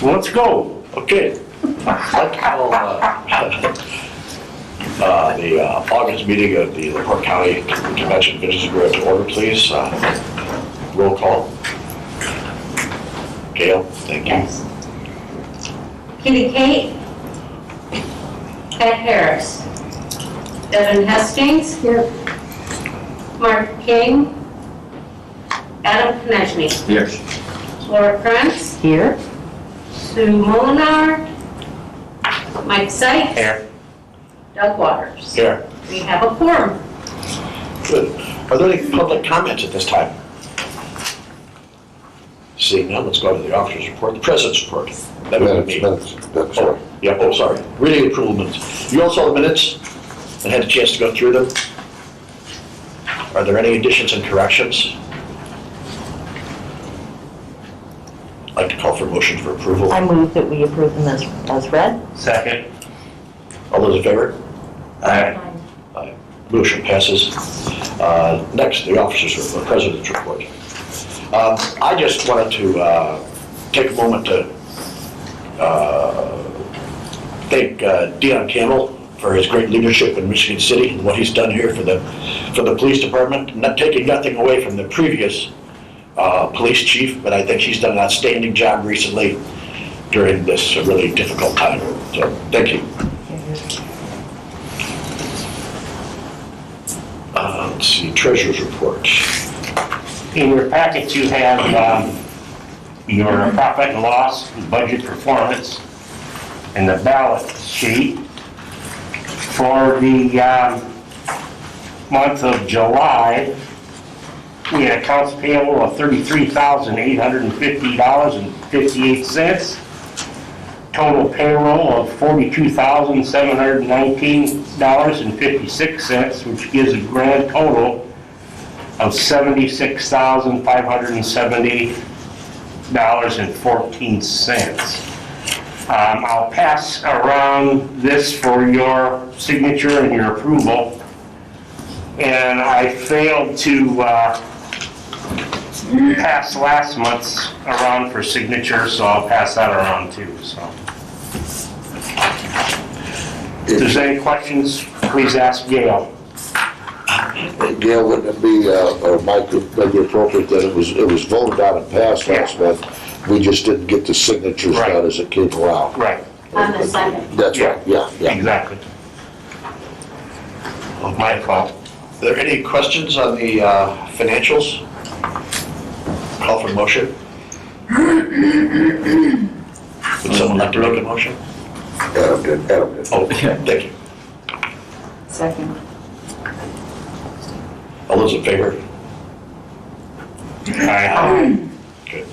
Let's go. Okay. I'd call the August meeting of the LaPorte County Convention Visitors Bureau to order, please. Roll call. Gail, thank you. Yes. Kitty Kate. Ed Harris. Devin Hastings. Here. Mark King. Adam Konechny. Yes. Laura Krantz. Here. Sue Molinar. Mike Sykes. Here. Doug Waters. Here. We have a quorum. Good. Are there any public comments at this time? Seeing none, let's go to the officer's report, the president's report. That would be me. Sorry. Yeah, oh, sorry. Reading approval minutes. You all saw the minutes and had a chance to go through them? Are there any additions and corrections? I'd like to call for a motion for approval. I move that we approve them as read. Second. All those in favor? Aye. Aye. Motion passes. Next, the officer's report, president's report. I just wanted to take a moment to thank Dion Campbell for his great leadership in Michigan City and what he's done here for the police department. Not taking nothing away from the previous police chief, but I think he's done an outstanding job recently during this really difficult time. So, thank you. Let's see, treasurer's report. In your packet, you have your profit and loss, budget performance, and the ballot sheet. For the month of July, we had accounts payable of $33,850.58. Total payroll of $42,719.56, which gives a grand total of $76,570.14. I'll pass around this for your signature and your approval. And I failed to pass last month's around for signature, so I'll pass that around too. So, if there's any questions, please ask Gail. Gail, wouldn't it be, or Mike, would it be appropriate that it was voted on and passed last month? We just didn't get the signatures Right. done as it came around. Right. On the second. That's right, yeah. Exactly. My fault. Are there any questions on the financials? Call for motion. Would someone like to make a motion? Adam did. Oh, thank you. Second. All those in favor? Aye. Good.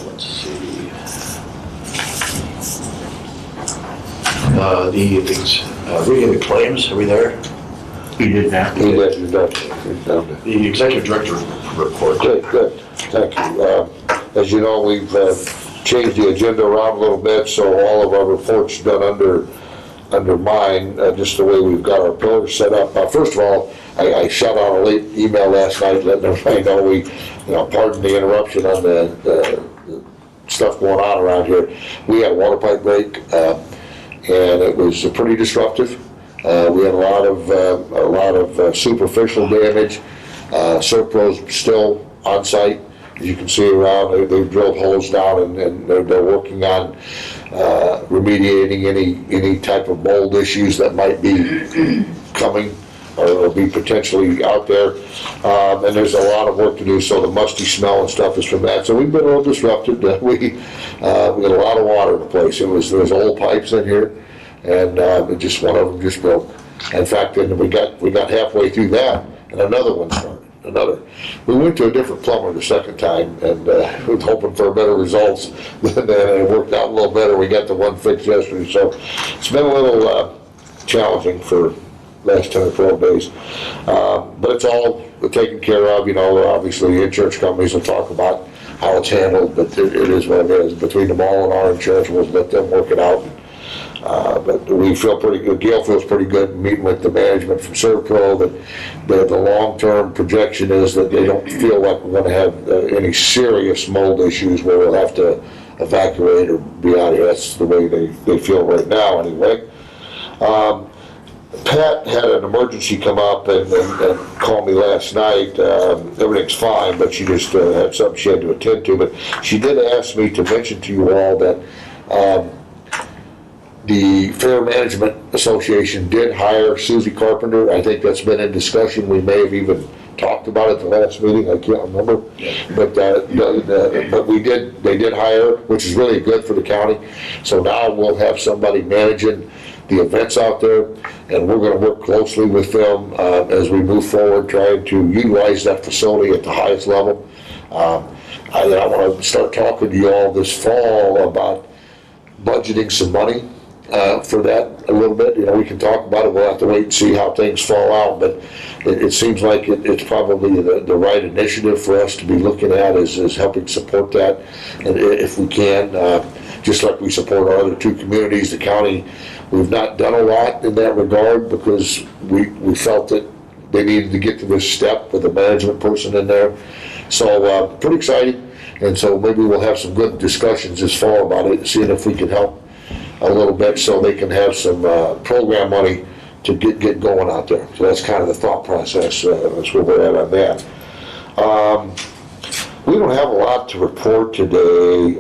Let's see. The things, reading the claims, are we there? You did that. He did, you done. The executive director report. Good, thank you. As you know, we've changed the agenda around a little bit, so all of our reports done under mine, just the way we've got our pillars set up. First of all, I shot out a late email last night letting everybody know pardon the interruption on the stuff going on around here. We had a water pipe break, and it was pretty disruptive. We had a lot of superficial damage. Serpros still on site. As you can see around, they've drilled holes down and they're working on remediating any type of mold issues that might be coming or be potentially out there. And there's a lot of work to do, so the musty smell and stuff is from that. So we've been a little disrupted. We got a lot of water in the place. There was old pipes in here, and just one of them just broke. In fact, then we got halfway through that, and another one started. We went to a different plumber the second time, and we were hoping for better results. Then it worked out a little better. We got the one fixed yesterday, so it's been a little challenging for last 10 or 12 days. But it's all taken care of. Obviously the insurance companies will talk about how it's handled, but it is what it is. Between them all and our insurance, we'll let them work it out. But we feel pretty good, Gail feels pretty good meeting with the management from Servpro that the long-term projection is that they don't feel like we're gonna have any serious mold issues where we'll have to evacuate or be out of here. That's the way they feel right now anyway. Pat had an emergency come up and called me last night. Everything's fine, but she just had something she had to attend to. But she did ask me to mention to you all that the Fair Management Association did hire Susie Carpenter. I think that's been in discussion. We may have even talked about it the last meeting. I can't remember. But they did hire, which is really good for the county. So now we'll have somebody managing the events out there, and we're going to work closely with them as we move forward, trying to utilize that facility at the highest level. I want to start talking to you all this fall about budgeting some money for that a little bit. You know, we can talk about it. We'll have to wait and see how things fall out, but it seems like it's probably the right initiative for us to be looking at is helping support that, and if we can, just like we support our other two communities, the county. We've not done a lot in that regard because we felt that they needed to get to this step with a management person in there. So pretty exciting, and so maybe we'll have some good discussions this fall about it, seeing if we can help a little bit so they can have some program money to get going out there. So that's kind of the thought process. That's where we're at on that. We don't have a lot to report today.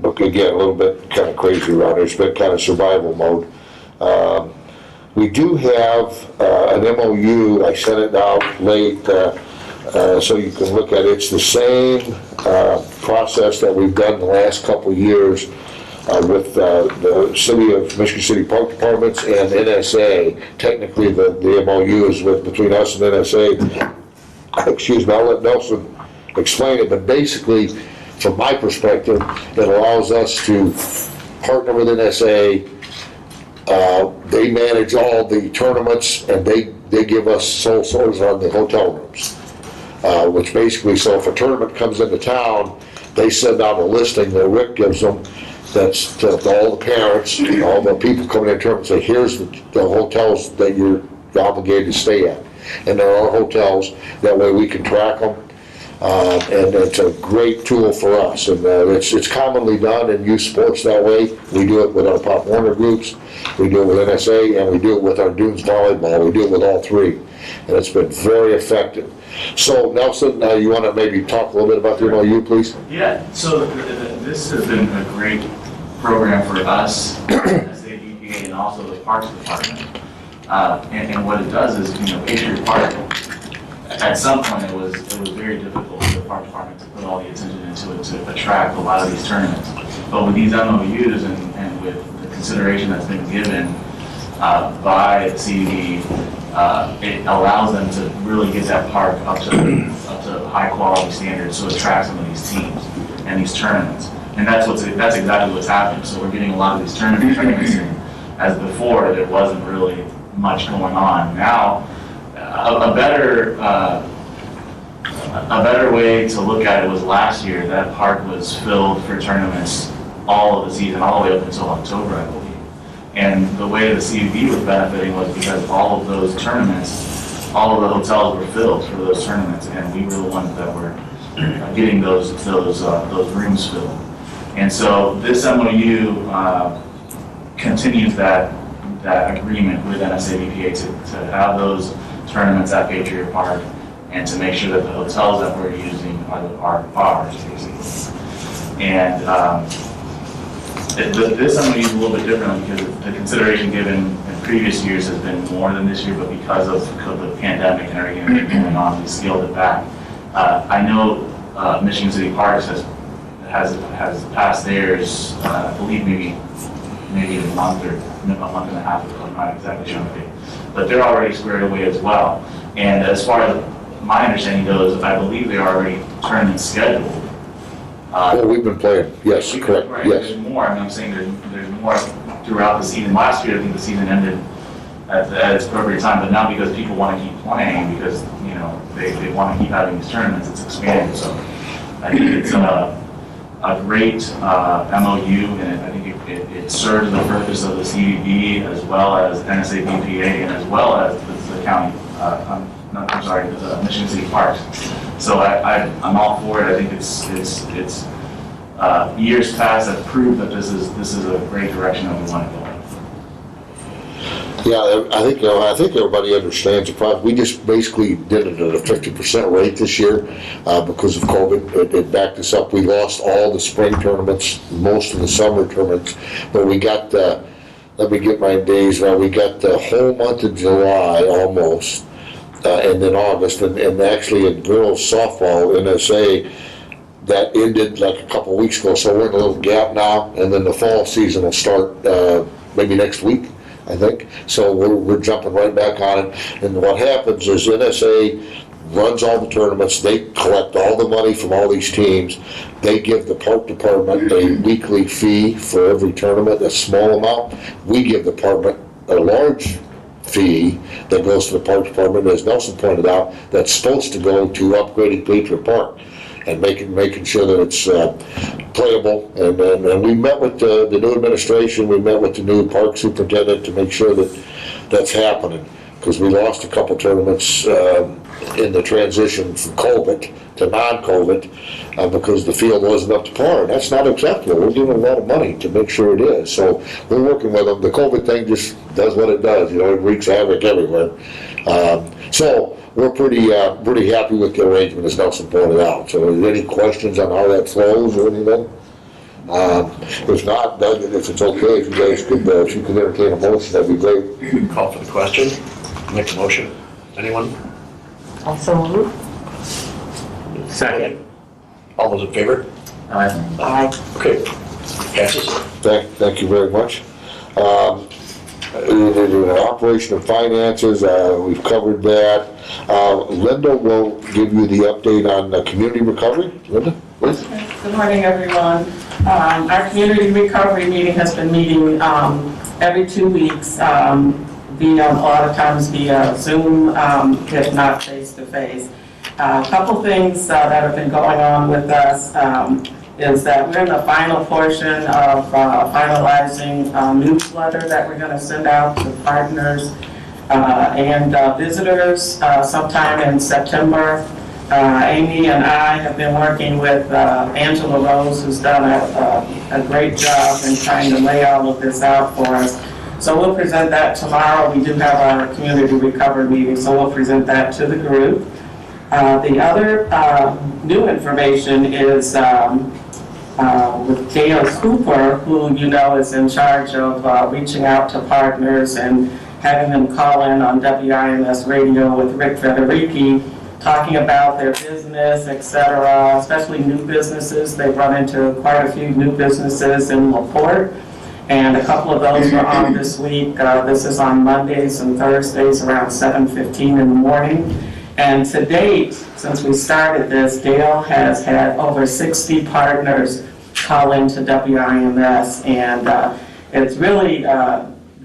But again, a little bit kind of crazy around here. It's been kind of survival mode. We do have an MOU. I sent it out late so you can look at it. It's the same process that we've done the last couple of years with the City of Michigan City Park Departments and NSA. Technically, the MOU is between us and NSA. Excuse me, I'll let Nelson explain it, but basically, from my perspective, it allows us to partner with NSA. They manage all the tournaments, and they give us sole source on the hotel rooms. Which basically, so if a tournament comes into town, they send out a listing that Rick gives them. That's to all the parents, all the people coming in tournament, say, here's the hotels that you're obligated to stay at. And there are hotels, that way we can track them. And it's a great tool for us, and it's commonly done in youth sports that way. We do it with our Pop Warner groups, we do it with NSA, and we do it with our Dunes volleyball. We do it with all three, and it's been very effective. So Nelson, you want to maybe talk a little bit about the MOU, please? Yeah, so this has been a great program for us as the EPA and also the Parks Department. And what it does is, Patriot Park, at some point it was very difficult for the Park Department to put all the attention into it to attract a lot of these tournaments. But with these MOUs and with the consideration that's been given by the CDD, it allows them to really get that park up to high quality standards to attract some of these teams and these tournaments. And that's exactly what's happening. So we're getting a lot of these tournaments in, as before there wasn't really much going on. Now, a better way to look at it was last year. That park was filled for tournaments all of the season, all the way up until October, I believe. And the way the CUB was benefiting was because all of those tournaments, all of the hotels were filled for those tournaments, and we were the ones that were getting those rooms filled. And so this MOU continues that agreement with NSABPA to have those tournaments at Patriot Park and to make sure that the hotels that we're using are ours, basically. And this MOU is a little bit different because the consideration given in previous years has been more than this year, but because of the pandemic and everything going on, we scaled it back. I know Michigan City Parks has passed theirs, I believe maybe a month and a half ago, I'm not exactly sure, but they're already squared away as well. And as far as my understanding goes, I believe they're already tournaments scheduled. Well, we've been playing, yes, correct, right, yes. There's more, I'm saying there's more throughout the season. Last year, I think the season ended at its appropriate time, but now because people want to keep playing, because, they want to keep having these tournaments, it's expanding. So I think it's a great MOU, and I think it serves the purpose of the CDB as well as NSA BPA and as well as the county, the Michigan City Parks. So I'm all for it. I think it's years past have proved that this is a great direction that we want to go in. Yeah, I think everybody understands the problem. We just basically did it at a 50% rate this year because of COVID. It backed us up. We lost all the spring tournaments, most of the summer tournaments, but we got let me get my days right. We got the whole month of July almost, and then August, and actually in girls softball, NSA, that ended like a couple weeks ago. So we're in a little gap now, and then the fall season will start maybe next week, I think. So we're jumping right back on it. And what happens is NSA runs all the tournaments. They collect all the money from all these teams. They give the park department a weekly fee for every tournament, a small amount. We give the department a large fee that goes to the park department, as Nelson pointed out, that's supposed to go to upgrading Patriot Park and making sure that it's playable. And we met with the new administration, we met with the new park superintendent to make sure that that's happening, because we lost a couple tournaments in the transition from COVID to non-COVID because the field wasn't up to par, and that's not acceptable. We're giving a lot of money to make sure it is. So we're working with them. The COVID thing just does what it does. It wreaks havoc everywhere. So we're pretty happy with the arrangement, as Nelson pointed out. So is there any questions on how that flows or anything? If not, Doug, if it's okay, if you guys could, if you could entertain a motion, that'd be great. Call for the question. Make the motion. Anyone? Also move. Second. All those in favor? Aye. Okay. Passes. Thank you very much. Operation and finances, we've covered that. Linda will give you the update on community recovery. Linda, please. Good morning, everyone. Our community recovery meeting has been meeting every 2 weeks, a lot of times via Zoom, if not face-to-face. A couple things that have been going on with us is that we're in the final portion of finalizing a newsletter that we're going to send out to partners and visitors sometime in September. Amy and I have been working with Angela Rose, who's done a great job in trying to lay all of this out for us. So we'll present that tomorrow. We do have our community recovery meeting, so we'll present that to the group. The other new information is with Dale Cooper, who you know is in charge of reaching out to partners and having them call in on WIMS radio with Rick Federici, talking about their business, etc., especially new businesses. They've run into quite a few new businesses in LaPorte, and a couple of those were on this week. This is on Mondays and Thursdays around 7:15 in the morning. And to date, since we started this, Dale has had over 60 partners call into WIMS, and it's really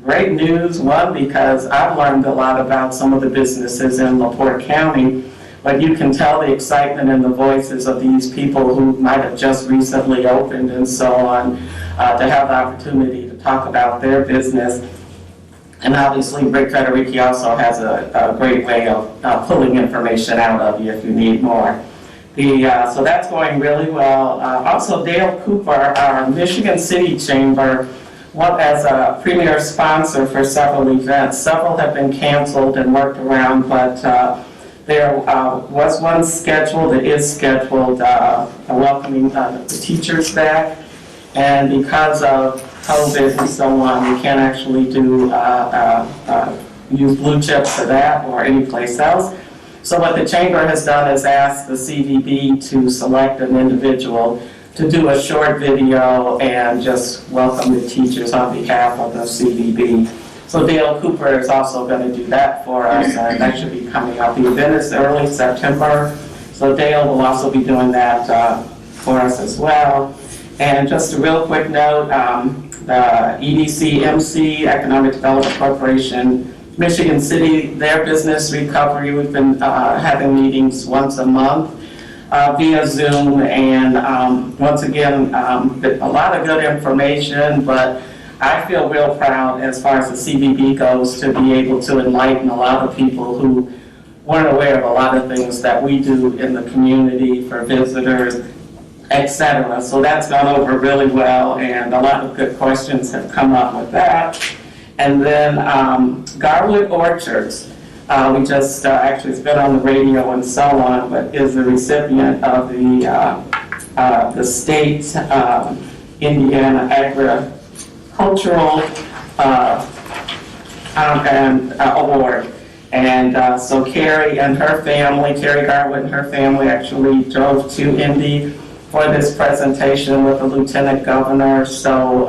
great news. One, because I've learned a lot about some of the businesses in LaPorte County, but you can tell the excitement in the voices of these people who might have just recently opened and so on, to have the opportunity to talk about their business. And obviously, Rick Federici also has a great way of pulling information out of you if you need more. So that's going really well. Also, Dale Cooper, our Michigan City Chamber, as a premier sponsor for several events. Several have been canceled and worked around, but there was one scheduled, it is scheduled, welcoming the teachers back. And because of COVID and so on, we can't actually do use blue chips for that or any place else. So what the chamber has done is asked the CVB to select an individual to do a short video and just welcome the teachers on behalf of the CVB. So Dale Cooper is also going to do that for us, and that should be coming up. The event is early September, so Dale will also be doing that for us as well. And just a real quick note, the EDC-MC, Economic Development Corporation, Michigan City, their business recovery, we've been having meetings once a month. via Zoom, and once again, a lot of good information, but I feel real proud as far as the CBB goes to be able to enlighten a lot of people who weren't aware of a lot of things that we do in the community for visitors, etc. So that's gone over really well, and a lot of good questions have come up with that. And then Garwood Orchards, we just actually, it's been on the radio and so on, but is the recipient of the state Indiana Agricultural Award. And so Carrie and her family, Carrie Garwood and her family actually drove to Indy for this presentation with the Lieutenant Governor. So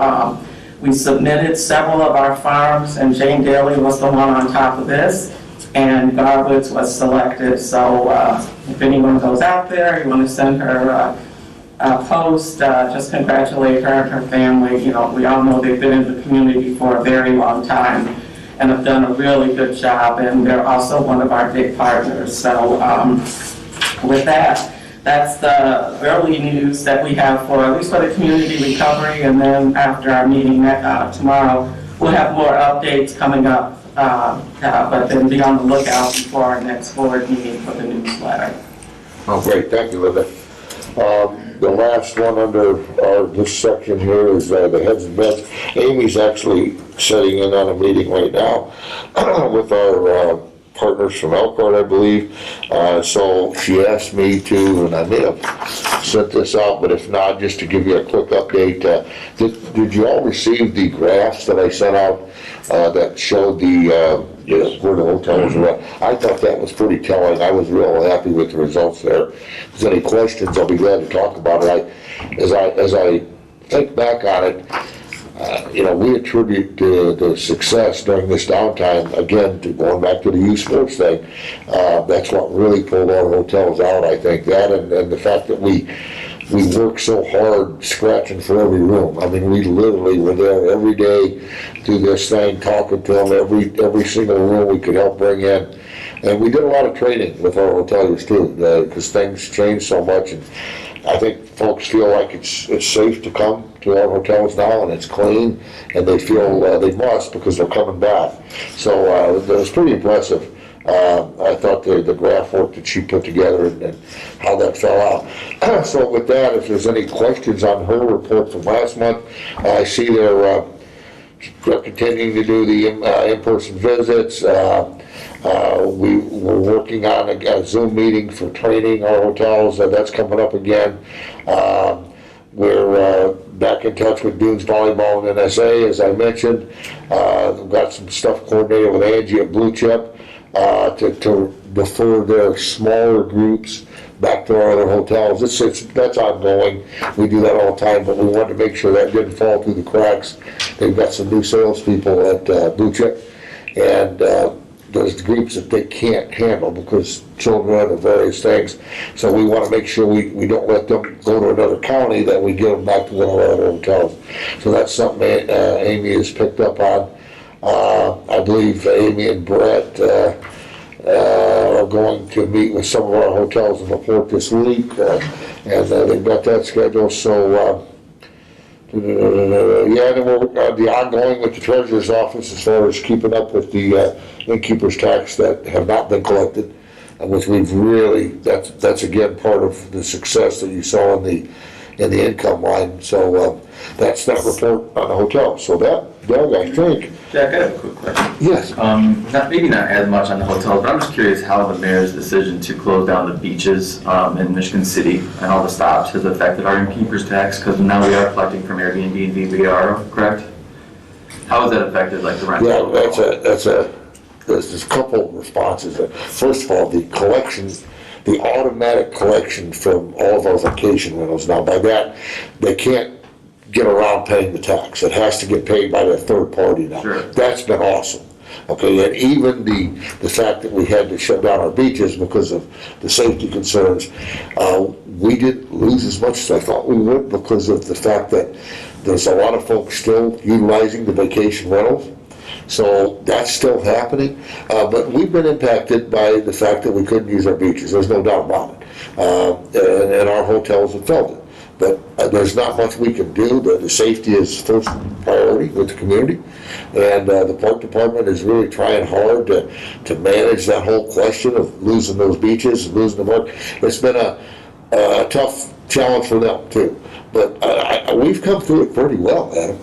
we submitted several of our farms, and Jane Daly was the one on top of this, and Garwood's was selected. So if anyone goes out there, you want to send her a post, just congratulate her and her family. You know, we all know they've been in the community for a very long time and have done a really good job, and they're also one of our big partners. So with that, that's the early news that we have for, at least for the community recovery, and then after our meeting tomorrow, we'll have more updates coming up, but then be on the lookout before our next board meeting for the newsletter. Oh, great, thank you, Linda. The last one under this section here is the heads and beds. Amy's actually sitting in on a meeting right now with our partners from LaPorte, I believe. So she asked me to, and I may have sent this out, but if not, just to give you a quick update. Did you all receive the graphs that I sent out that showed where the hotels were at? I thought that was pretty telling. I was real happy with the results there. If there's any questions, I'll be glad to talk about it. As I think back on it, we attribute the success during this downtime, again, to going back to the youth sports thing. That's what really pulled our hotels out, I think. That and the fact that we worked so hard scratching for every room. I mean, we literally were there every day through this thing, talking to them, every single room we could help bring in. And we did a lot of training with our hoteliers too, because things changed so much. And I think folks feel like it's safe to come to our hotels now, and it's clean, and they feel they must because they're coming back. So it was pretty impressive. I thought the graph work that she put together and how that fell out. So with that, if there's any questions on her report from last month, I see they're continuing to do the in-person visits. We were working on a Zoom meeting for training our hotels, and that's coming up again. We're back in touch with Dunes Volleyball and NSA, as I mentioned. We've got some stuff coordinated with Angie at Blue Chip to defer their smaller groups back to our other hotels. That's ongoing. We do that all the time, but we wanted to make sure that didn't fall through the cracks. They've got some new salespeople at Blue Chip, and there's groups that they can't handle because children and various things. So we want to make sure we don't let them go to another county, that we get them back to one of our other hotels. So that's something Amy has picked up on. I believe Amy and Brett are going to meet with some of our hotels in LaPorte this week, and they've got that scheduled. So and then we're the ongoing with the treasurer's office as far as keeping up with the innkeeper's tax that have not been collected, and which we've really, that's again part of the success that you saw in the income line. So that's that report on the hotel. So that, Doug, I think. Jack, I have a quick question. Yes. Maybe not as much on the hotels, but I'm just curious how the mayor's decision to close down the beaches in Michigan City and all the stops has affected our innkeeper's tax, because now we are collecting from Airbnb and VRBO, correct? How has that affected like the rental? Yeah, there's a couple of responses. First of all, the collection, the automatic collection from all of our vacation rentals. Now by that, they can't get around paying the tax. It has to get paid by the third party now. Sure. That's been awesome. Okay, and even the fact that we had to shut down our beaches because of the safety concerns, we didn't lose as much as I thought we would, because of the fact that there's a lot of folks still utilizing the vacation rentals. So that's still happening, but we've been impacted by the fact that we couldn't use our beaches, there's no doubt about it. And our hotels have felt it. But there's not much we can do. The safety is first priority with the community. And the park department is really trying hard to manage that whole question of losing those beaches, losing the park. It's been a tough challenge for them too. But we've come through it pretty well, Adam,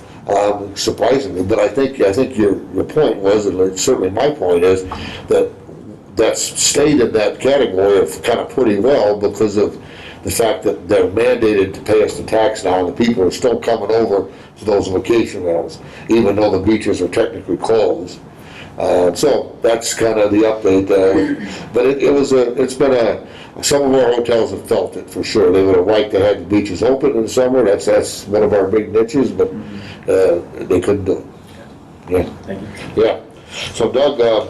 surprisingly. But I think your point was, and certainly my point is, that's stayed in that category of kind of pretty well because of the fact that they're mandated to pay us the tax now, and the people are still coming over to those vacation rentals, even though the beaches are technically closed. So that's kind of the update. But it's been some of our hotels have felt it for sure. They would have liked to have the beaches open in the summer. That's one of our big niches, but they couldn't do it. Yeah. Thank you. Yeah. So Doug, a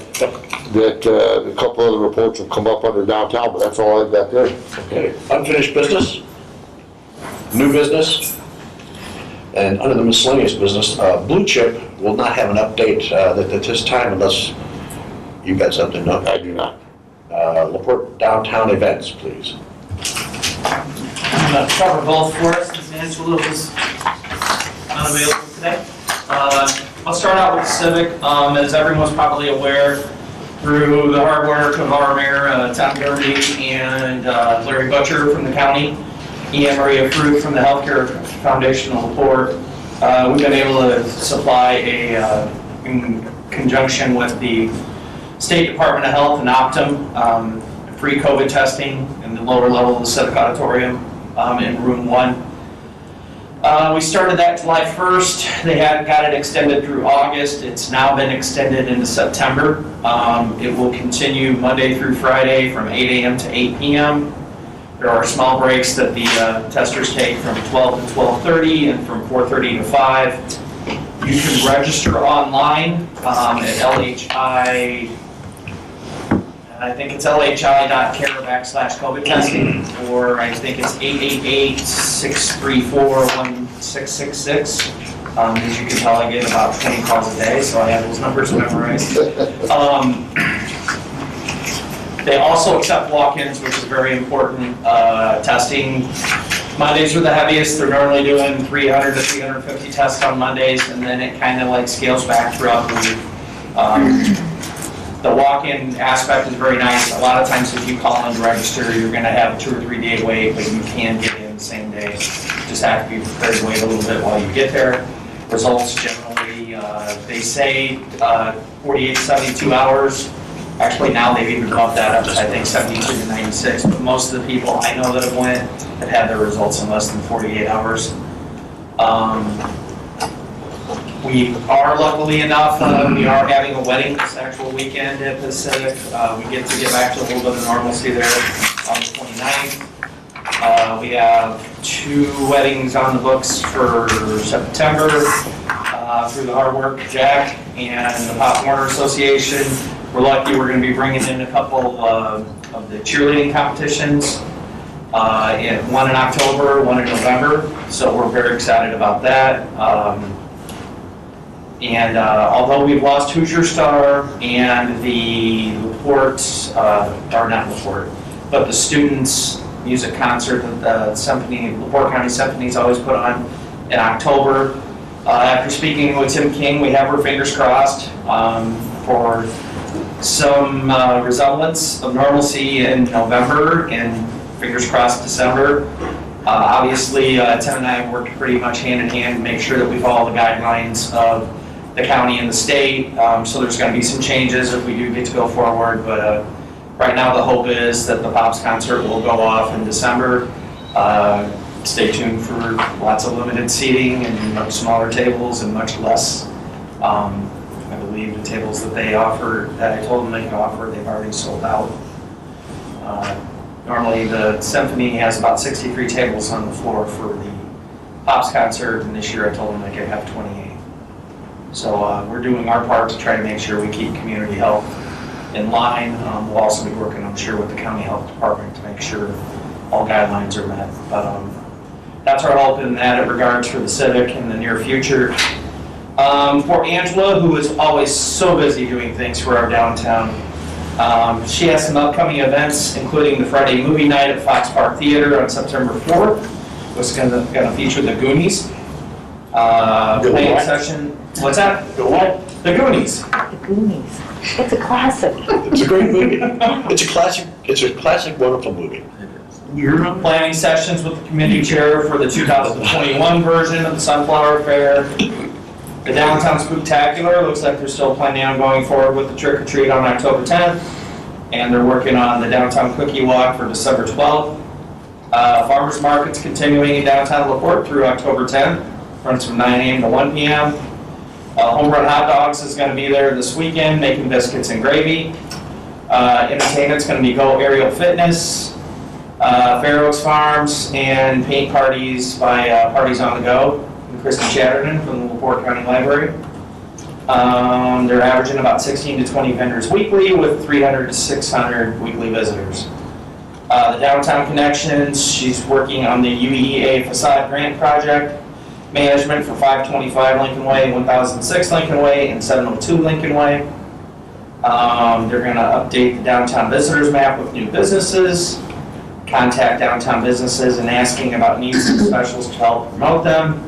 couple other reports will come up under downtown, but that's all I've got there. Okay, unfinished business, new business, and under the miscellaneous business, Blue Chip will not have an update at this time unless you've got something, no? I do not. LaPorte downtown events, please. I'm going to cover both for us since Angela was unavailable today. I'll start out with the Civic. As everyone's probably aware, through the hard work of our mayor, Tom Gerby, and Larry Butcher from the county, and Maria Fruit from the Healthcare Foundation of LaPorte, we've been able to supply in conjunction with the State Department of Health and Optum, free COVID testing in the lower level of the Civic Auditorium in room 1. We started that July 1st. They had got it extended through August. It's now been extended into September. It will continue Monday through Friday from 8 a.m. to 8 p.m. There are small breaks that the testers take from 12 to 12:30 and from 4:30 to 5. You can register online at LHI. I think it's lhi.care/COVID testing, or I think it's 888-634-1666. As you can tell, I get about 20 calls a day, so I have those numbers memorized. They also accept walk-ins, which is very important. Testing, Mondays are the heaviest. They're normally doing 300 to 350 tests on Mondays, and then it kind of like scales back throughout the week. The walk-in aspect is very nice. A lot of times if you call in to register, you're going to have a 2 or 3 day wait, but you can get in the same day. Just have to be prepared to wait a little bit while you get there. Results generally, they say 48 to 72 hours. Actually now they've even bumped that up to I think 72 to 96, but most of the people I know that have went have had their results in less than 48 hours. We are luckily enough, we are having a wedding this actual weekend at the Civic. We get back to a little bit of normalcy there on the 29th. We have 2 weddings on the books for September through the hard work of Jack and the Pop Warner Association. We're lucky we're going to be bringing in a couple of the cheerleading competitions. One in October, one in November, so we're very excited about that. Although we've lost Hoosier Star and the LaPorte, or not LaPorte, but the students' music concert that the Symphony, LaPorte County Symphony's always put on in October. After speaking with Tim King, we have our fingers crossed for some resemblance of normalcy in November and fingers crossed December. Obviously, Tim and I have worked pretty much hand in hand to make sure that we follow the guidelines of the county and the state. So there's going to be some changes if we do get to go forward. But right now the hope is that the Pops concert will go off in December. Stay tuned for lots of limited seating and much smaller tables and much less. I believe the tables that they offer, that I told them they can offer, they've already sold out. Normally the Symphony has about 63 tables on the floor for the Pops concert, and this year I told them they could have 28. So we're doing our part to try to make sure we keep community health in line. We'll also be working, I'm sure, with the county health department to make sure all guidelines are met. But that's our hope in that regards for the Civic in the near future. For Angela, who is always so busy doing things for our downtown. She has some upcoming events, including the Friday movie night at Fox Park Theater on September 4th, which is going to feature the Goonies. Playing what? session. What's that? The what? The Goonies. The Goonies. It's a classic. It's a great movie. It's a classic, wonderful movie. Planning sessions with the committee chair for the 2021 version of the Sunflower Fair. The Downtown Spooktacular, looks like they're still planning on going forward with the trick or treat on October 10th. And they're working on the Downtown Cookie Walk for December 12th. Farmers Market's continuing in downtown LaPorte through October 10th, runs from 9 a.m. to 1 p.m. Home Run Hot Dogs is going to be there this weekend, making biscuits and gravy. Entertainment's going to be Go Aerial Fitness, Fair Oaks Farms, and paint parties by Parties on the Go, and Kristen Chatterton from the LaPorte County Library. They're averaging about 16 to 20 vendors weekly with 300 to 600 weekly visitors. The Downtown Connections, she's working on the UEA facade grant project management for 525 Lincoln Way, 1006 Lincoln Way, and 702 Lincoln Way. They're going to update the downtown visitors map with new businesses, contact downtown businesses and asking about needs and specials to help promote them.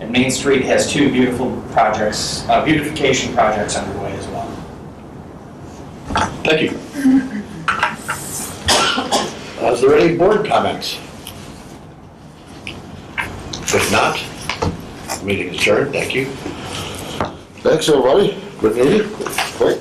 And Main Street has 2 beautiful projects, beautification projects underway as well. Thank you. Is there any board comments? If not, meeting is adjourned. Thank you. Thanks, everybody. Good meeting. Quick.